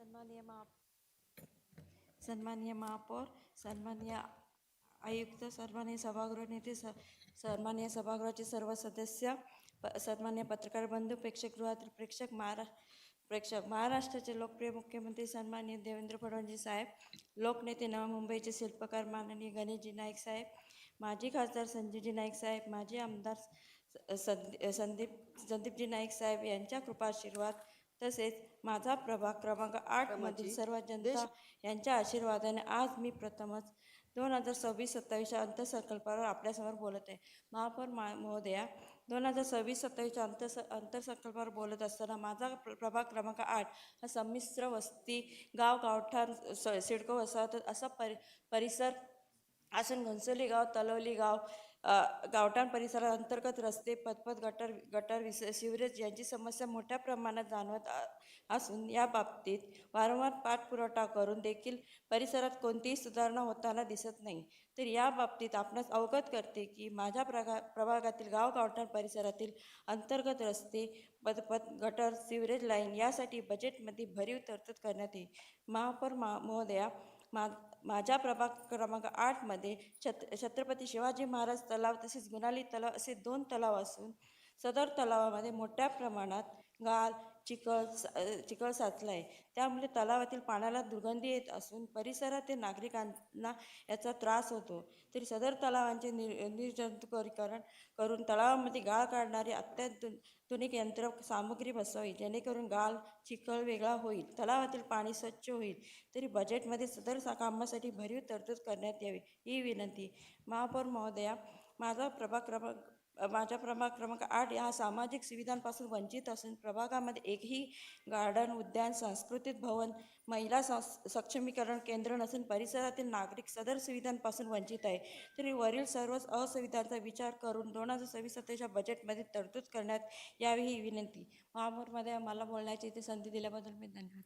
सन्माननीय सन्माननीय महापौर, सन्माननीय आयुक्त, सन्माननीय सभागृह नेते, सन्माननीय सभागृहाचे सर्व सदस्य, सन्माननीय पत्रकार बंधू, प्रेक्षकगृहातील प्रेक्षक, महाराष्ट्राचे लोकप्रिय मुख्यमंत्री सन्माननीय देवेंद्र फडणवीस साहेब, लोकनेते नवा मुंबईचे शिल्पकार माननीय गणेशजी नाईक साहेब, माजी खासदार संजयजी नाईक साहेब, माजी आमदार संदीपजी नाईक साहेब यांच्या कृपाशीर्वाद, तसेच माझा प्रभाग क्रमांक 8 मधील सर्व जनता यांच्या आशीर्वादाने आज मी प्रथमच 2026-27 अर्थसंकल्पावर आपल्यासमोर बोलत आहे. महापौर महोदया, 2026-27 अर्थसंकल्पावर बोलत असताना माझा प्रभाग क्रमांक 8 हा संमिश्र वस्ती, गावठाण, सिडको वसाहत असा परिसर असून घनसोली गाव, तलवली गाव, गावठाण परिसराअंतर्गत रस्ते, पदपथ, गटर सिवरेज यांची समस्या मोठ्या प्रमाणात जाणवत असून या बाबतीत वारंवार पाठपुरावा करून देखील परिसरात कोणतीही सुधारणा होताना दिसत नाही. तर या बाबतीत आपणास अवगत करते की माझ्या प्रभागातील गावठाण परिसरातील अंतर्गत रस्ते, पदपथ, गटर, सिवरेज लाईन यासाठी बजेटमध्ये भरीव तरतूद करण्यात येईल. महापौर महोदया, माझ्या प्रभाग क्रमांक 8 मध्ये छत्रपती शिवाजी महाराज तलाव तसेच गुणाली तलाव असे 2 तलाव असून सदर तलावामध्ये मोठ्या प्रमाणात गाळ, चिखल साचला आहे. त्यामुळे तलावातील पाण्याला दुर्गंधी येत असून परिसरातील नागरिकांना याचा त्रास होतो. तरी सदर तलावांचे निर्जंतुकीकरण करून तलावामध्ये गाळ काढणारी अत्याधुनिक यंत्र सामुग्री बसवावी, जेणेकरून गाळ, चिखल वेगळा होईल, तलावातील पाणी स्वच्छ होईल. तरी बजेटमध्ये सदर कामासाठी भरीव तरतूद करण्यात यावी ही विनंती. महापौर महोदया, माझा प्रभाग क्रमांक 8 या सामाजिक सुविधांपासून वंचित असून प्रभागामध्ये एकही गार्डन, उद्यान, सांस्कृतिक भवन, महिला सक्षमीकरण केंद्र नसून परिसरातील नागरिक सदर सुविधांपासून वंचित आहे. तरी वरील सर्वच असुविधांचा विचार करून 2026-27 बजेटमध्ये तरतूद करण्यात यावी ही विनंती. महापौर महोदया, मला बोलण्याची इथे संधी दिल्याबद्दल मी धन्यवाद.